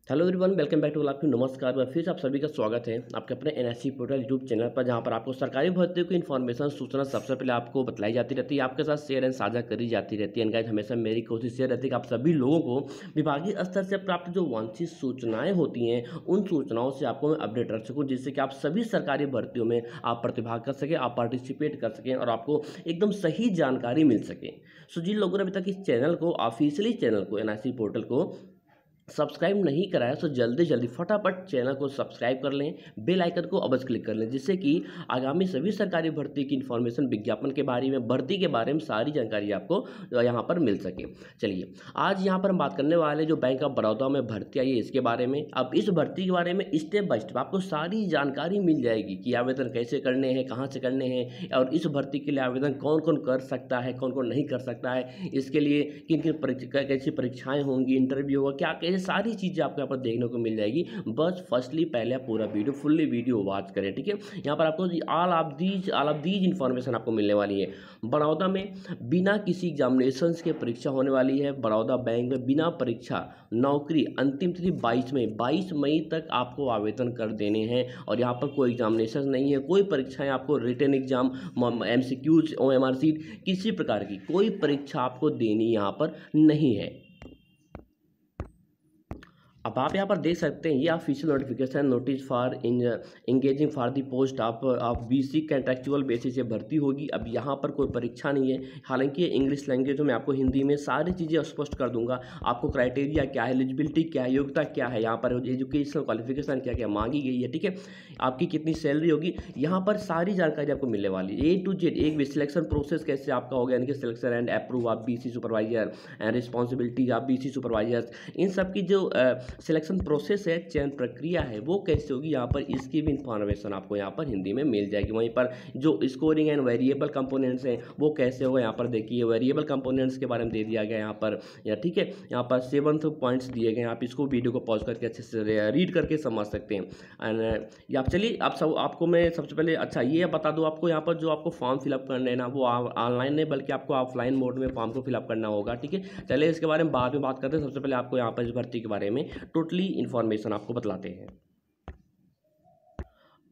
Hello everyone, welcome back to आपकी नमस्कार। मैं फिर से आप सभी का स्वागत है आपके अपने एनएससी पोर्टल यूट्यूब चैनल पर, जहां पर आपको सरकारी भर्तियों की इन्फॉर्मेशन सूचना सबसे पहले आपको बतलाई जाती रहती है, आपके साथ शेयर एंड साझा करी जाती रहती है। गाइस, हमेशा मेरी कोशिश ये रहती है कि आप सभी लोगों को विभागीय स्तर से प्राप्त जो वांछित सूचनाएं होती हैं, उन सूचनाओं से आपको मैं अपडेट रख सकूँ, जिससे कि आप सभी सरकारी भर्तियों में आप प्रतिभाग कर सकें, आप पार्टिसिपेट कर सकें और आपको एकदम सही जानकारी मिल सके। सो जिन लोगों ने अभी तक इस चैनल को, ऑफिशियली चैनल को, एनएससी पोर्टल को सब्सक्राइब नहीं कराया, तो जल्दी जल्दी फटाफट चैनल को सब्सक्राइब कर लें, बेल आइकन को अवश्य क्लिक कर लें, जिससे कि आगामी सभी सरकारी भर्ती की इन्फॉर्मेशन, विज्ञापन के बारे में, भर्ती के बारे में सारी जानकारी आपको यहाँ पर मिल सके। चलिए, आज यहाँ पर हम बात करने वाले जो बैंक ऑफ बड़ौदा में भर्ती आई है, इसके बारे में। अब इस भर्ती के बारे में स्टेप बाय स्टेप आपको सारी जानकारी मिल जाएगी कि आवेदन कैसे करने हैं, कहाँ से करने हैं, और इस भर्ती के लिए आवेदन कौन कौन कर सकता है, कौन कौन नहीं कर सकता है, इसके लिए किन किन कैसी परीक्षाएं होंगी, इंटरव्यू होगा, क्या ये सारी चीज़ें आपको यहाँ पर देखने को मिल जाएगी। बस फर्स्टली पहले आप पूरा वीडियो फुल्ली वीडियो वॉच करें, ठीक है। यहाँ पर आपको ऑल ऑफ दीज इन्फॉर्मेशन आपको मिलने वाली है। बड़ौदा में बिना किसी एग्जामिनेशन के परीक्षा होने वाली है। बड़ौदा बैंक में बिना परीक्षा नौकरी, अंतिम तिथि 22 मई तक आपको आवेदन कर देने हैं। और यहाँ पर कोई एग्जामिनेशन नहीं है, कोई परीक्षाएं आपको written exam, MCQs, OMR sheet, किसी प्रकार की कोई परीक्षा आपको देनी यहाँ पर नहीं है। अब आप यहाँ पर देख सकते हैं, ये official notification, notice for engaging for the post of BC contractual basis से भर्ती होगी। अब यहाँ पर कोई परीक्षा नहीं है। हालांकि इंग्लिश लैंग्वेज में आपको हिंदी में सारी चीज़ें स्पष्ट कर दूंगा। आपको क्राइटेरिया क्या है, एलिजिबिलिटी क्या है, योग्यता क्या है, यहाँ पर एजुकेशनल क्वालिफिकेशन क्या क्या मांगी गई है, ठीक है, आपकी कितनी सैलरी होगी, यहाँ पर सारी जानकारी आपको मिलने वाली है, A to Z। एक भी सिलेक्शन प्रोसेस कैसे आपका होगा, यानी कि selection and approve of BC supervisor and responsibility of BC supervisors, इन सब की जो सिलेक्शन प्रोसेस है, चयन प्रक्रिया है, वो कैसे होगी, यहाँ पर इसकी भी इंफॉर्मेशन आपको यहाँ पर हिंदी में मिल जाएगी। वहीं पर जो स्कोरिंग एंड वेरिएबल कंपोनेंट्स हैं, वो कैसे होगा, यहाँ पर देखिए वेरिएबल कंपोनेंट्स के बारे में दे दिया गया यहाँ पर, या ठीक है, यहाँ पर 7 पॉइंट्स दिए गए हैं। आप इसको वीडियो को पॉज करके अच्छे से रीड करके समझ सकते हैं। एंड या चलिए, आप सब आपको मैं सबसे पहले अच्छा ये बता दूँ, आपको यहाँ पर जो आपको फॉर्म फिलअप करना है ना, वो ऑनलाइन नहीं बल्कि आपको ऑफलाइन मोड में फॉर्म को फिलअप करना होगा, ठीक है। चलिए, इसके बारे में बाद में बात करते हैं। सबसे पहले आपको यहाँ पर इस भर्ती के बारे में टोटली इन्फॉर्मेशन आपको बतलाते हैं।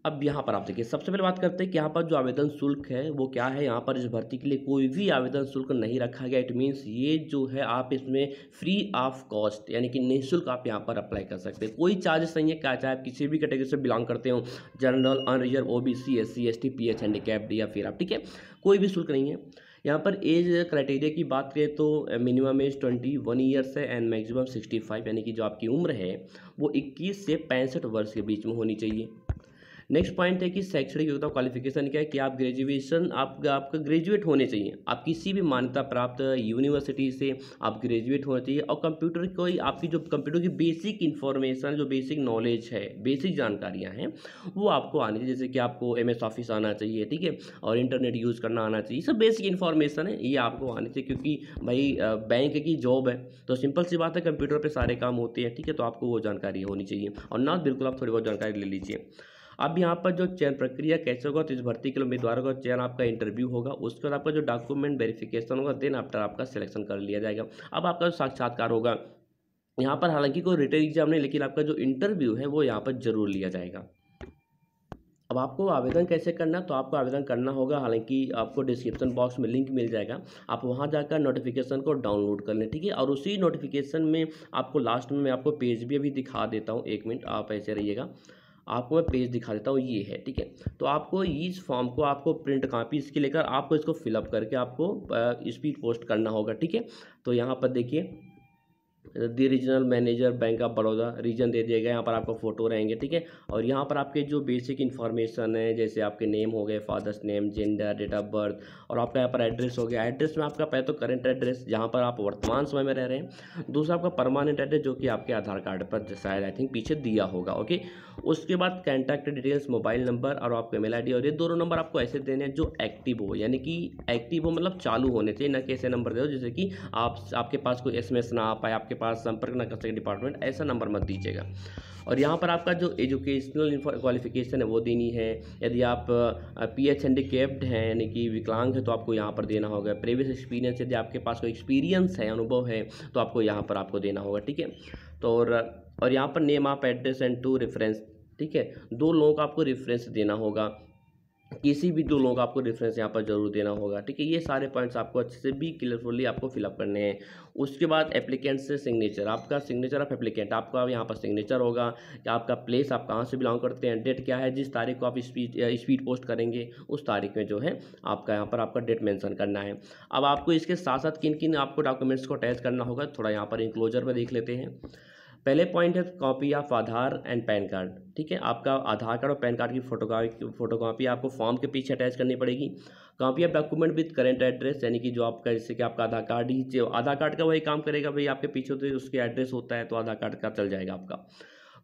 अब यहाँ पर आप देखिए, सबसे पहले बात करते हैं कि यहाँ पर जो आवेदन शुल्क है वो क्या है। यहाँ पर इस भर्ती के लिए कोई भी आवेदन शुल्क नहीं रखा गया। इट मीन्स ये जो है, आप इसमें फ्री ऑफ कॉस्ट, यानी कि निःशुल्क आप यहाँ पर अप्लाई कर सकते हैं। कोई चार्जेस नहीं है, क्या चाहे आप किसी भी कैटेगरी से बिलोंग करते हो, general, unreserved, OBC, SC, ST, PH, handicapped या फिर आप, ठीक है, कोई भी शुल्क नहीं है। यहाँ पर एज क्राइटेरिया की बात करें तो मिनिमम एज 21 ईयर्स है एंड मैक्सिमम 65, यानी कि जो आपकी उम्र है वो 21 से 65 वर्ष के बीच में होनी चाहिए। नेक्स्ट पॉइंट है कि शैक्षणिक योग्यता, क्वालिफिकेशन क्या है कि आप ग्रेजुएशन, आपका ग्रेजुएट होने चाहिए, आप किसी भी मान्यता प्राप्त यूनिवर्सिटी से आप ग्रेजुएट होने चाहिए। और कंप्यूटर कोई आपकी जो कंप्यूटर की बेसिक इन्फॉर्मेशन, जो बेसिक नॉलेज है, बेसिक जानकारियाँ हैं, वो आपको आनी चाहिए। जैसे कि आपको MS ऑफिस आना चाहिए, ठीक है, और इंटरनेट यूज़ करना आना चाहिए। सब बेसिक इन्फॉर्मेशन है, ये आपको आनी चाहिए, क्योंकि भाई बैंक की जॉब है तो सिंपल सी बात है, कंप्यूटर पर सारे काम होते हैं, ठीक है, तो आपको वो जानकारी होनी चाहिए। और ना बिल्कुल आप थोड़ी बहुत जानकारी ले लीजिए। अब यहाँ पर जो चयन प्रक्रिया कैसे होगा, तो इस भर्ती के लिए उम्मीदवारों का चयन, आपका इंटरव्यू होगा, उसके बाद आपका जो डॉक्यूमेंट वेरिफिकेशन होगा, देन आफ्टर आपका सिलेक्शन कर लिया जाएगा। अब आपका जो साक्षात्कार होगा, यहाँ पर हालांकि कोई रिटन एग्जाम नहीं, लेकिन आपका जो इंटरव्यू है वो यहाँ पर जरूर लिया जाएगा। अब आपको आवेदन कैसे करना, तो आपको आवेदन करना होगा, हालांकि आपको डिस्क्रिप्शन बॉक्स में लिंक मिल जाएगा, आप वहां जाकर नोटिफिकेशन को डाउनलोड कर लें, ठीक है। और उसी नोटिफिकेशन में आपको लास्ट में मैं आपको पेज भी अभी दिखा देता हूँ, 1 मिनट आप ऐसे रहिएगा, आपको मैं पेज दिखा देता हूँ, ये है, ठीक है। तो आपको इस फॉर्म को आपको प्रिंट कॉपी इसकी लेकर आपको इसको फिलअप करके आपको स्पीड पोस्ट करना होगा, ठीक है। तो यहाँ पर देखिए, the regional manager bank of Baroda, region दे दिया गया, यहाँ पर आपका फोटो रहेंगे, ठीक है। और यहाँ पर आपके जो बेसिक इन्फॉर्मेशन है, जैसे आपके नेम हो गए, father's name, gender, date of birth, और आपका यहाँ पर एड्रेस हो गया। एड्रेस में आपका पहले तो करेंट एड्रेस, जहाँ पर आप वर्तमान समय में रह रहे हैं, दूसरा आपका परमानेंट एड्रेस, जो कि आपके आधार कार्ड पर शायद आई थिंक पीछे दिया होगा, ओके। उसके बाद कॉन्टैक्ट डिटेल्स, मोबाइल नंबर और आपका मेल ID, और ये दोनों नंबर आपको ऐसे देने हैं जो एक्टिव हो, यानी कि एक्टिव हो मतलब चालू होने चाहिए, ना कि ऐसे नंबर दे दो जैसे कि आपके पास कोई SMS ना आ पाए, आपके आपके पास संपर्क ना कर सके डिपार्टमेंट, ऐसा नंबर मत दीजिएगा। और यहाँ पर आपका जो एजुकेशनल क्वालिफिकेशन है वो देनी है। यदि आप PH हैंडीकैप्ड हैं यानी कि विकलांग है तो आपको यहाँ पर देना होगा। प्रीवियस एक्सपीरियंस, यदि आपके पास कोई एक्सपीरियंस है, अनुभव है, तो आपको यहाँ पर आपको देना होगा, ठीक है। तो और यहाँ पर name of address and 2 reference, ठीक है, 2 लोगों का आपको रेफरेंस देना होगा, किसी भी 2 लोगों का आपको रेफरेंस यहाँ पर जरूर देना होगा, ठीक है। ये सारे पॉइंट्स आपको अच्छे से भी क्लियरफुली आपको फिलअप करने हैं। उसके बाद एप्लीकेंट से सिग्नेचर, आपका सिग्नेचर ऑफ एप्लीकेंट, आपका यहाँ पर सिग्नेचर होगा कि आपका प्लेस, आप कहाँ से बिलोंग करते हैं, डेट क्या है, जिस तारीख को आप स्पीड पोस्ट करेंगे उस तारीख में जो है आपका यहाँ पर आपका डेट मेंशन करना है। अब आपको इसके साथ साथ किन किन आपको डॉक्यूमेंट्स को अटैच करना होगा, थोड़ा यहाँ पर इंक्लोजर में देख लेते हैं। पहले पॉइंट है copy of Aadhaar and pan card, ठीक है। आपका आधार कार्ड और पैन कार्ड की फोटोकॉपी आपको फॉर्म के पीछे अटैच करनी पड़ेगी। Copy of document with current address, यानी कि जो आपका, जैसे कि आपका आधार कार्ड ही, जो आधार कार्ड का वही काम करेगा भाई, आपके पीछे तो उसके एड्रेस होता है तो आधार कार्ड का चल जाएगा आपका।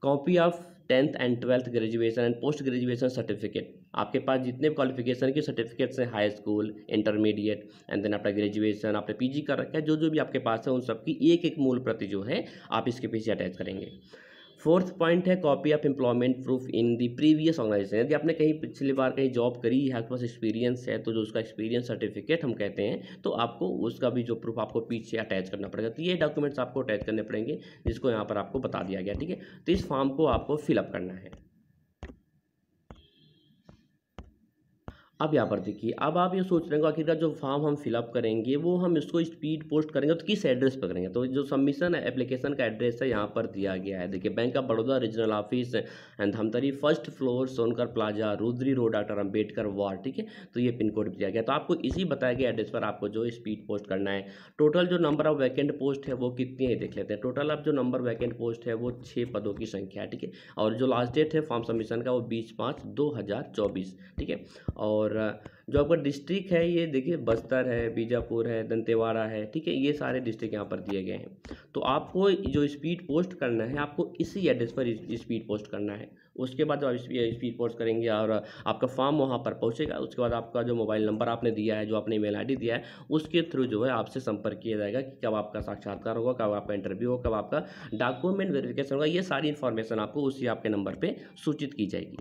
Copy of 10th and 12th graduation and post graduation certificate, आपके पास जितने क्वालिफिकेशन के सर्टिफिकेट्स हैं, high school, intermediate and then आपका ग्रेजुएशन, आपने PG कर रखा है, जो भी आपके पास है उन सब की एक मूल प्रति जो है आप इसके पीछे अटैच करेंगे। 4th पॉइंट है copy of employment proof in the previous organization, यदि आपने कहीं पिछली बार कहीं जॉब करी है, आपके पास एक्सपीरियंस है, तो जो उसका एक्सपीरियंस सर्टिफिकेट हम कहते हैं, तो आपको उसका भी जो प्रूफ आपको पीछे अटैच करना पड़ेगा। तो ये डॉक्यूमेंट्स आपको अटैच करने पड़ेंगे, जिसको यहाँ पर आपको बता दिया गया, ठीक है। तो इस फॉर्म को आपको फिलअप करना है। अब यहाँ पर देखिए, अब आप ये सोच रहे हो आखिरकार जो फॉर्म हम फिलअप करेंगे वो हम इसको स्पीड पोस्ट करेंगे तो किस एड्रेस पर करेंगे। तो जो सबमिशन एप्लीकेशन का एड्रेस है यहाँ पर दिया गया है, देखिए, bank of Baroda regional office and Dhamtari, 1st floor, Sonkar plaza, Rudri road, doctor Ambedkar ward, ठीक है। तो ये पिन कोड दिया गया, तो आपको इसी बताए गए एड्रेस पर आपको जो स्पीड पोस्ट करना है। टोटल जो नंबर ऑफ वैकेंट पोस्ट है वो कितनी है देख लेते हैं। टोटल अब जो नंबर वैकेंट पोस्ट है वो 6 पदों की संख्या है, ठीक है। और जो लास्ट डेट है फॉर्म सबमिशन का वो 20/5/2024, ठीक है। और जो आपका डिस्ट्रिक्ट है ये देखिए, बस्तर है, बीजापुर है, दंतेवाड़ा है, ठीक है। ये सारे डिस्ट्रिक्ट यहाँ पर दिए गए हैं। तो आपको जो स्पीड पोस्ट करना है, आपको इसी एड्रेस पर स्पीड पोस्ट करना है। उसके बाद जब आप स्पीड पोस्ट करेंगे और आपका फॉर्म वहाँ पर पहुँचेगा, उसके बाद आपका जो मोबाइल नंबर आपने दिया है, जो आपने ईमेल ID दिया है, उसके थ्रू जो है आपसे संपर्क किया जाएगा कि कब आपका साक्षात्कार होगा, कब आपका इंटरव्यू होगा, कब आपका डॉक्यूमेंट वेरिफिकेशन होगा। ये सारी इन्फॉर्मेशन आपको उसी आपके नंबर पर सूचित की जाएगी।